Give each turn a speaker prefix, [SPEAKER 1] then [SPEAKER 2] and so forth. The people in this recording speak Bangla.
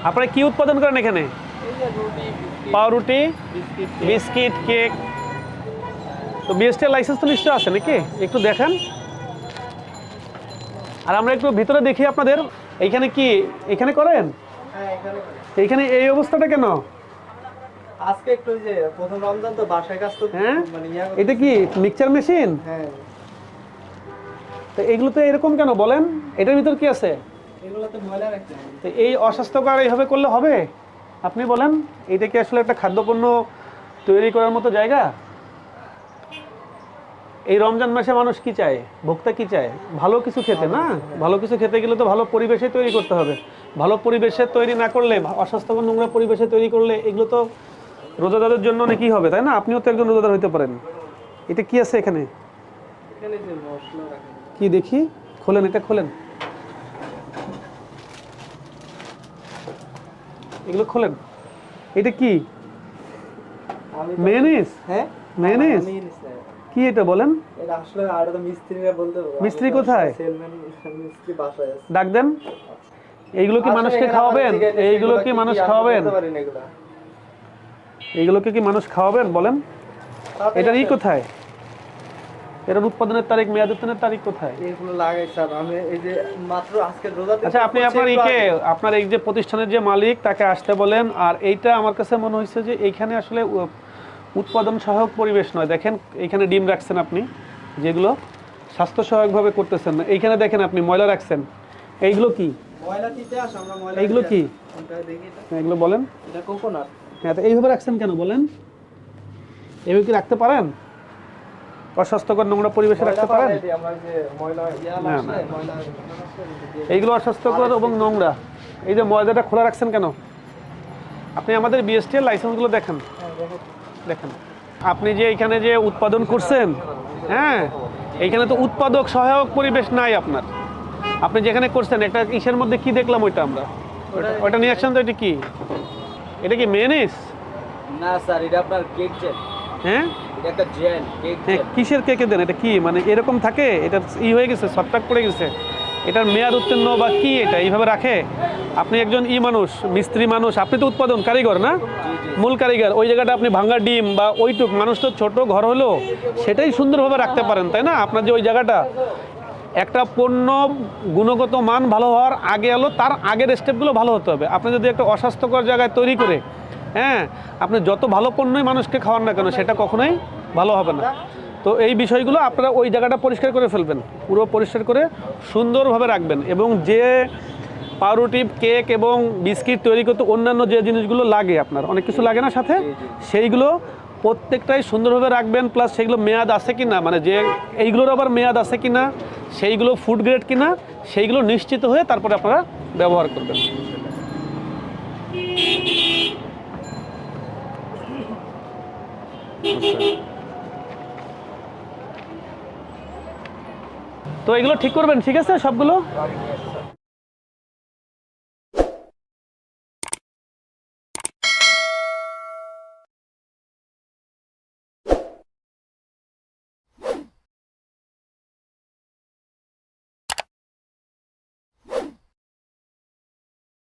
[SPEAKER 1] আপনারা কি উৎপাদন করেন এখানে? পাউরুটি, বিস্কিট, কেক। তো বিএসটি লাইসেন্স তো নিশ্চয় আছে নাকি? একটু দেখেন। আর আমরা একটু ভিতরে দেখি আপনাদের। এইখানে কি এখানে করেন?
[SPEAKER 2] হ্যাঁ, এখানে
[SPEAKER 1] এইখানে এই অবস্থাটা কেন?
[SPEAKER 2] আজকে একটু যে প্রথম রমজান তো বাসায় কাজ তো
[SPEAKER 1] হ্যাঁ,
[SPEAKER 2] মানে
[SPEAKER 1] এটা কি মিক্সচার মেশিন?
[SPEAKER 2] হ্যাঁ,
[SPEAKER 1] তো এগুলো তো এরকম কেন বলেন? এটার ভিতর কি আছে?
[SPEAKER 2] এগুলো তো ময়লা রাখতে হবে।
[SPEAKER 1] তো এই অস্বাস্থ্যকর এইভাবে করলে হবে? আপনি বলেন, এটা কি আসলে একটা খাদ্যপণ্য তৈরি করার মতো জায়গা? এই রমজান মাসে মানুষ কি চায়, ভোক্তা কি চায়? ভালো কিছু খেতে না? ভালো কিছু খেতে গেলে তো ভালো পরিবেশে তৈরি করতে হবে। ভালো পরিবেশে তৈরি না করলে, অস্বাস্থ্যকর নোংরা পরিবেশে তৈরি করলে এগুলো তো রোজাদারের জন্য অনেকই হবে, তাই না? আপনিও তো একজন রোজাদার হতে পারেন। এটা কি আছে এখানে?
[SPEAKER 2] এখানে যে মশলা রাখা
[SPEAKER 1] কি দেখি, খোলেন, এটা খোলেন, এগুলো খোলেন। এটা কি?
[SPEAKER 2] আমি
[SPEAKER 1] মেয়োনিজ?
[SPEAKER 2] হ্যাঁ,
[SPEAKER 1] মেয়োনিজ?
[SPEAKER 2] আমি নিছি।
[SPEAKER 1] কি এটা বলেন?
[SPEAKER 2] এটা আসলে আর তো মিস্ত্রিরা বলতে হবে।
[SPEAKER 1] মিস্ত্রি কোথায়?
[SPEAKER 2] সেলম্যান মিস্ত্রি বাসায় আছে।
[SPEAKER 1] ডাক দেন। এইগুলো কি মানুষকে খাওয়াবেন? এইগুলো কি মানুষ খাওয়াবেন? এইগুলোকে কি মানুষ খাওয়াবেন বলেন? এটার কোথায়? এটার উৎপাদনের তারিখ, মেয়াদ উত্তীর্ণের তারিখ কোথায়?
[SPEAKER 2] এগুলো লাগাই স্যার, আমি এই যে মাত্র আজকে রোজাতে।
[SPEAKER 1] আচ্ছা, আপনি আপনার এই যে প্রতিষ্ঠানের যে মালিক তাকে আসতে বলেন। আর এইটা আমার কাছে মনে হয়েছে যে এইখানে আসলে উৎপাদন সহায়ক পরিবেশ নয়। দেখেন এইখানে ডিম রাখছেন আপনি, যেগুলো স্বাস্থ্য সহায়কভাবে করতেছেন না। এইখানে দেখেন আপনি ময়লা রাখছেন। এইগুলো কি?
[SPEAKER 2] ময়লা দিতে আস, আমরা ময়লা।
[SPEAKER 1] এইগুলো কি?
[SPEAKER 2] কোনটা দেখি এটা?
[SPEAKER 1] এগুলো বলেন।
[SPEAKER 2] এটা কোকোনাট।
[SPEAKER 1] হ্যাঁ, তো এইভাবে রাখছেন কেন বলেন? এইভাবে কি রাখতে পারেন? অস্বাস্থ্যকর নোংরা পরিবেশে রাখতে পারেন?
[SPEAKER 2] আমরা যে ময়লা
[SPEAKER 1] না,
[SPEAKER 2] আসলে
[SPEAKER 1] না।
[SPEAKER 2] ময়লা
[SPEAKER 1] এইগুলো অস্বাস্থ্যকর এবং নোংরা। এই যে ময়দাটা খোলা রাখছেন কেন? আপনি আমাদের বিএসটি এর লাইসেন্সগুলো দেখেন, দেখেন। আপনি যে এখানে যে উৎপাদন করছেন, হ্যাঁ, এইখানে তো উৎপাদক সহায়ক পরিবেশ নাই আপনার। আপনি যেখানে করছেন একটা ইসের মধ্যে কি দেখলাম, ওইটা আমরা ওইটা নিয়ে আসছেন। তো এটা কি? এটা কি মেয়োনিজ?
[SPEAKER 2] না স্যার, এটা আপনার কেক জেল।
[SPEAKER 1] হ্যাঁ,
[SPEAKER 2] এটা একটা জেল, কেক
[SPEAKER 1] হ্যাঁ।
[SPEAKER 2] জেল।
[SPEAKER 1] কিসের কেকে দেন? এটা কি মানে এরকম থাকে? এটা হয়ে গেছে, ছটফট পড়ে গেছে, এটার মেয়াদ উত্তীর্ণ বা কি? এটা এইভাবে রাখে? আপনি একজন মানুষ, মিস্ত্রি মানুষ, আপনি তো উৎপাদন কারিগর না, মূল কারিগর। ওই জায়গাটা আপনি ভাঙা ডিম বা ওইটুক মানুষ তো ছোট ঘর হলো সেটাই সুন্দরভাবে রাখতে পারেন, তাই না? আপনার যে ওই জায়গাটা, একটা পণ্য গুণগত মান ভালো হওয়ার আগে এলো, তার আগের স্টেপগুলো ভালো হতে হবে। আপনি যদি একটা অস্বাস্থ্যকর জায়গায় তৈরি করে, হ্যাঁ, আপনি যত ভালো পণ্যই মানুষকে খাওয়ান না কেন, সেটা কখনোই ভালো হবে না। তো এই বিষয়গুলো আপনারা ওই জায়গাটা পরিষ্কার করে ফেলবেন, পুরো পরিষ্কার করে সুন্দরভাবে রাখবেন। এবং যে পাউরুটি, কেক এবং বিস্কিট তৈরি করতে অন্যান্য যে জিনিসগুলো লাগে, আপনার অনেক কিছু লাগে না সাথে, সেইগুলো প্রত্যেকটাই সুন্দরভাবে রাখবেন। প্লাস সেগুলো মেয়াদ আছে কি না, মানে যে এইগুলোর আবার মেয়াদ আছে কি না, সেইগুলো ফুড গ্রেড কি না, সেইগুলো নিশ্চিত হয়ে তারপরে আপনারা ব্যবহার করবেন। তো এগুলো ঠিক করবেন, ঠিক আছে সবগুলো?